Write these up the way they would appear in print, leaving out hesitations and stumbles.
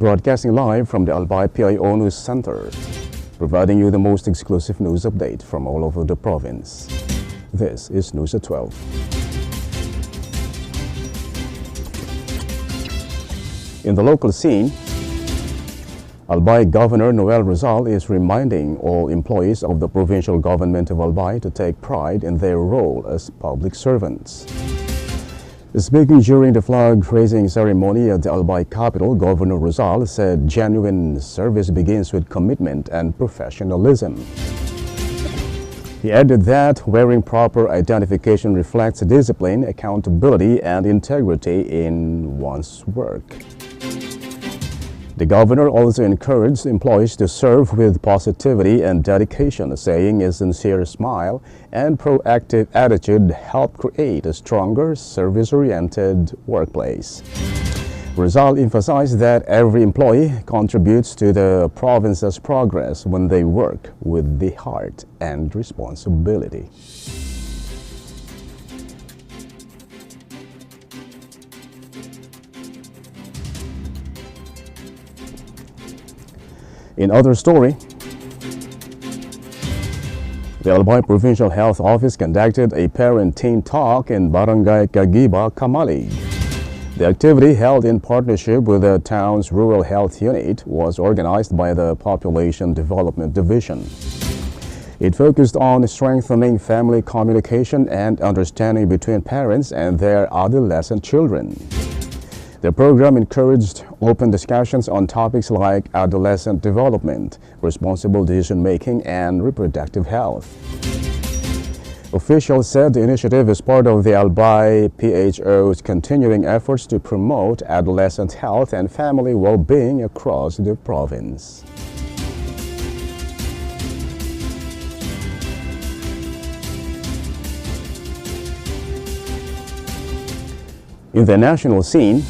Broadcasting live from the Albay PIO News Center, providing you the most exclusive news update from all over the province. This is News at 12. In the local scene, Albay Governor Noel Rizal is reminding all employees of the provincial government of Albay to take pride in their role as public servants. Speaking during the flag-raising ceremony at the Albay capital, Governor Rizal said genuine service begins with commitment and professionalism. He added that wearing proper identification reflects discipline, accountability, and integrity in one's work. The governor also encouraged employees to serve with positivity and dedication, saying a sincere smile and proactive attitude help create a stronger, service-oriented workplace. Rizal emphasized that every employee contributes to the province's progress when they work with the heart and responsibility. In other story, the Albay Provincial Health Office conducted a parent-teen talk in Barangay Cagiba, Kamalig. The activity, held in partnership with the town's Rural Health Unit, was organized by the Population Development Division. It focused on strengthening family communication and understanding between parents and their adolescent children. The program encouraged open discussions on topics like adolescent development, responsible decision-making, and reproductive health. Officials said the initiative is part of the Albay PIO's continuing efforts to promote adolescent health and family well-being across the province. In the national scene,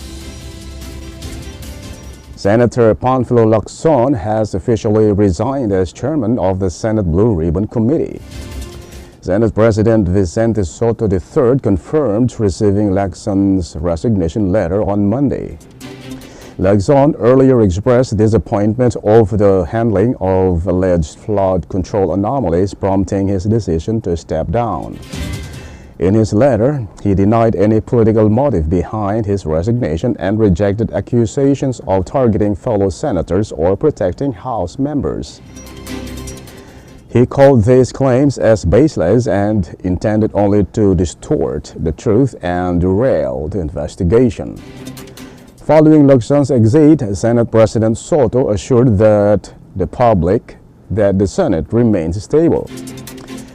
Senator Panfilo Lacson has officially resigned as chairman of the Senate Blue Ribbon Committee. Senate President Vicente Soto III confirmed receiving Lacson's resignation letter on Monday. Lacson earlier expressed disappointment over the handling of alleged flood control anomalies, prompting his decision to step down. In his letter, he denied any political motive behind his resignation and rejected accusations of targeting fellow senators or protecting House members. He called these claims as baseless and intended only to distort the truth and derail the investigation. Following Lacson's exit, Senate President Soto assured the public that the Senate remains stable.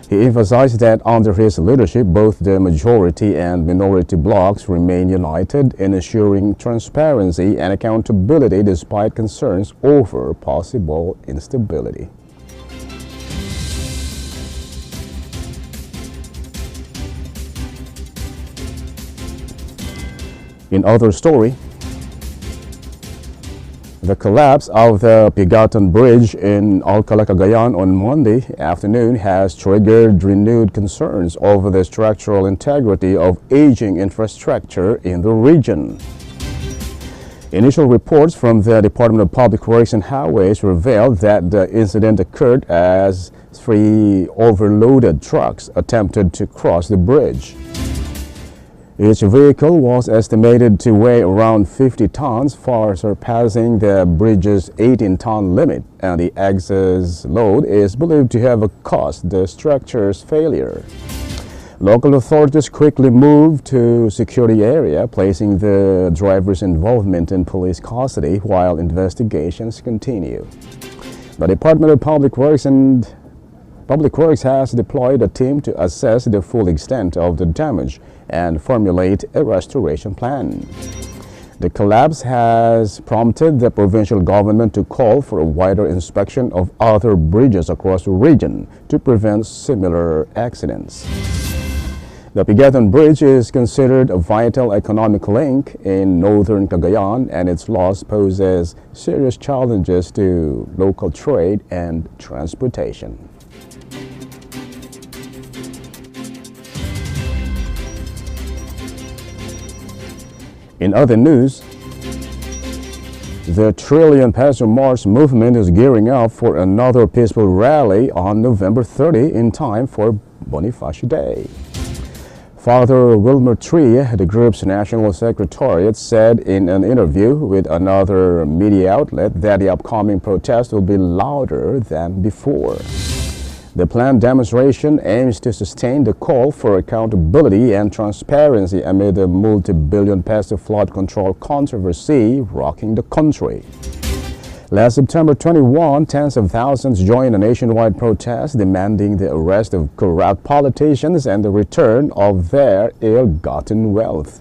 He emphasized that under his leadership, both the majority and minority blocs remain united in ensuring transparency and accountability despite concerns over possible instability. In other story, the collapse of the Pigatan Bridge in Alcala, Cagayan on Monday afternoon has triggered renewed concerns over the structural integrity of aging infrastructure in the region. Initial reports from the Department of Public Works and Highways revealed that the incident occurred as 3 overloaded trucks attempted to cross the bridge. Each vehicle was estimated to weigh around 50 tons, far surpassing the bridge's 18-ton limit, and the excess load is believed to have caused the structure's failure. Local authorities quickly moved to secure the area, placing the driver's involvement in police custody while investigations continue. The Department of Public Works has deployed a team to assess the full extent of the damage and formulate a restoration plan. The collapse has prompted the provincial government to call for a wider inspection of other bridges across the region to prevent similar accidents. The Pigatan Bridge is considered a vital economic link in northern Cagayan, and its loss poses serious challenges to local trade and transportation. In other news, The Trillion Peso March movement is gearing up for another peaceful rally on November 30 in time for Bonifacio Day. Father Wilmer Tria, the group's national secretariat, said in an interview with another media outlet that the upcoming protest will be louder than before. The planned demonstration aims to sustain the call for accountability and transparency amid the multi-billion peso flood control controversy rocking the country. Last September 21, tens of thousands joined a nationwide protest demanding the arrest of corrupt politicians and the return of their ill-gotten wealth.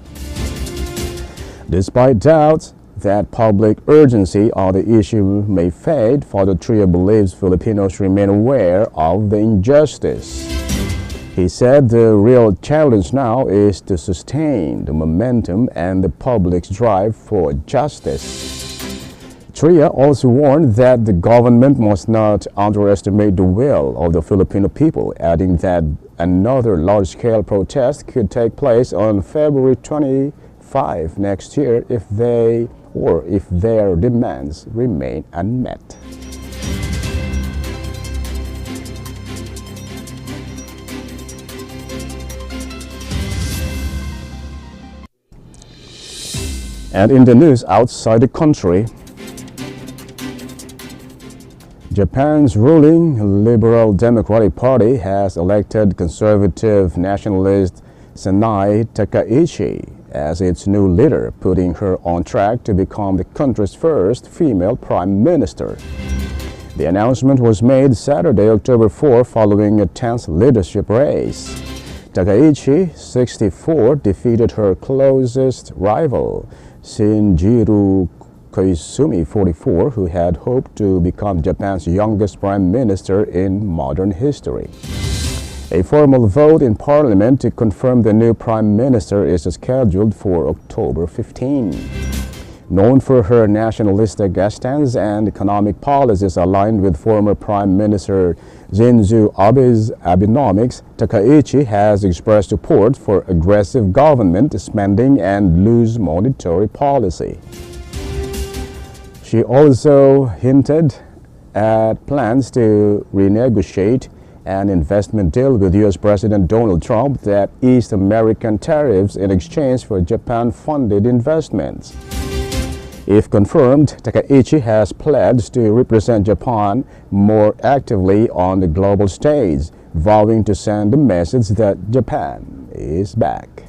Despite doubts that public urgency on the issue may fade, Father Tria believes Filipinos remain aware of the injustice. He said the real challenge now is to sustain the momentum and the public's drive for justice. Tria also warned that the government must not underestimate the will of the Filipino people, adding that another large-scale protest could take place on February 25 next year if their demands remain unmet. And in the news outside the country, Japan's ruling Liberal Democratic Party has elected conservative nationalist Sanai Takaichi as its new leader, putting her on track to become the country's first female prime minister. The announcement was made Saturday, October 4, following a tense leadership race. Takaichi, 64, defeated her closest rival, Shinjiro Koizumi, 44, who had hoped to become Japan's youngest prime minister in modern history. A formal vote in parliament to confirm the new prime minister is scheduled for October 15. Known for her nationalistic stance and economic policies aligned with former Prime Minister Shinzo Abe's Abenomics, Takaichi has expressed support for aggressive government spending and loose monetary policy. She also hinted at plans to renegotiate an investment deal with U.S. President Donald Trump that eased American tariffs in exchange for Japan-funded investments. If confirmed, Takaichi has pledged to represent Japan more actively on the global stage, vowing to send the message that Japan is back.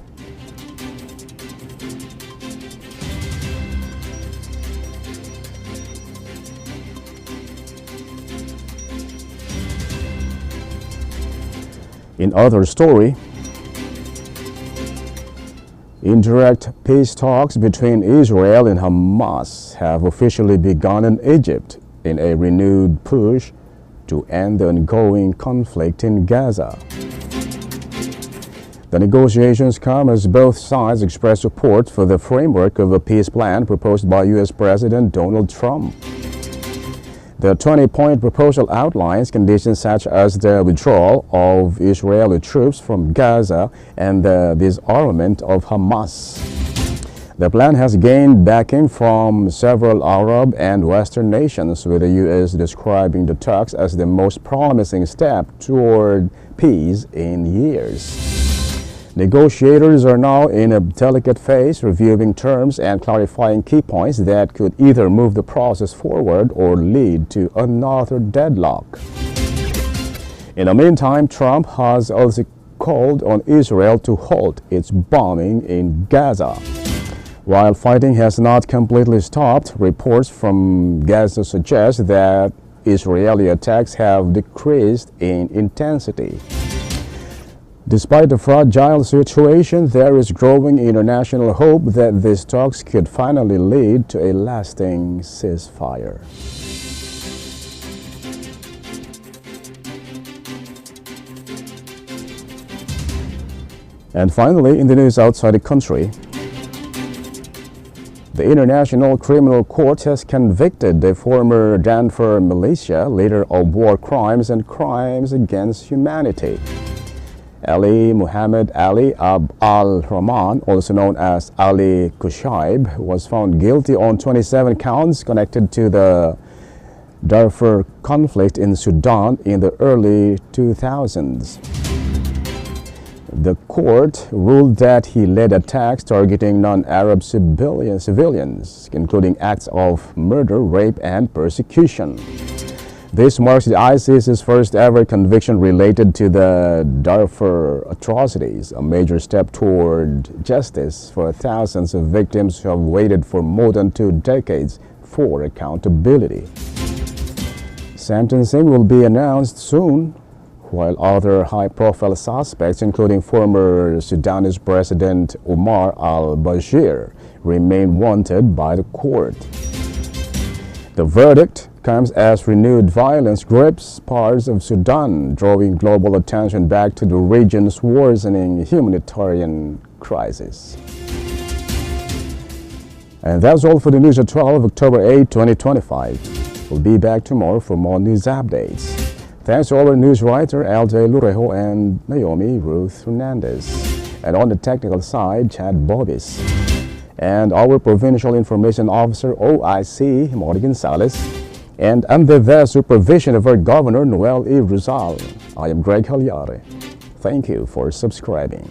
In other story, indirect peace talks between Israel and Hamas have officially begun in Egypt in a renewed push to end the ongoing conflict in Gaza. The negotiations come as both sides express support for the framework of a peace plan proposed by U.S. President Donald Trump. The 20-point proposal outlines conditions such as the withdrawal of Israeli troops from Gaza and the disarmament of Hamas. The plan has gained backing from several Arab and Western nations, with the U.S. describing the talks as the most promising step toward peace in years. Negotiators are now in a delicate phase, reviewing terms and clarifying key points that could either move the process forward or lead to another deadlock. In the meantime, Trump has also called on Israel to halt its bombing in Gaza. While fighting has not completely stopped, reports from Gaza suggest that Israeli attacks have decreased in intensity. Despite the fragile situation, there is growing international hope that these talks could finally lead to a lasting ceasefire. And finally, in the news outside the country, the International Criminal Court has convicted the former Darfur militia leader of war crimes and crimes against humanity. Ali Muhammad Ali al-Rahman, also known as Ali Kushaib, was found guilty on 27 counts connected to the Darfur conflict in Sudan in the early 2000s. The court ruled that he led attacks targeting non-Arab civilians, including acts of murder, rape, and persecution. This marks the ICC's first ever conviction related to the Darfur atrocities, a major step toward justice for thousands of victims who have waited for more than 2 decades for accountability. Sentencing will be announced soon, while other high-profile suspects, including former Sudanese President Omar al-Bashir, remain wanted by the court. The verdict comes as renewed violence grips parts of Sudan, drawing global attention back to the region's worsening humanitarian crisis. And that's all for the news at 12, October 8, 2025. We'll be back tomorrow for more news updates. Thanks to our news writer, Albay PIO and Naomi Ruth Hernandez. And on the technical side, Chad Bobis. And our Provincial Information Officer, OIC, Mori Gonzalez. And under the supervision of our Governor, Noel E. Rizal, I am Greg Hallare. Thank you for subscribing.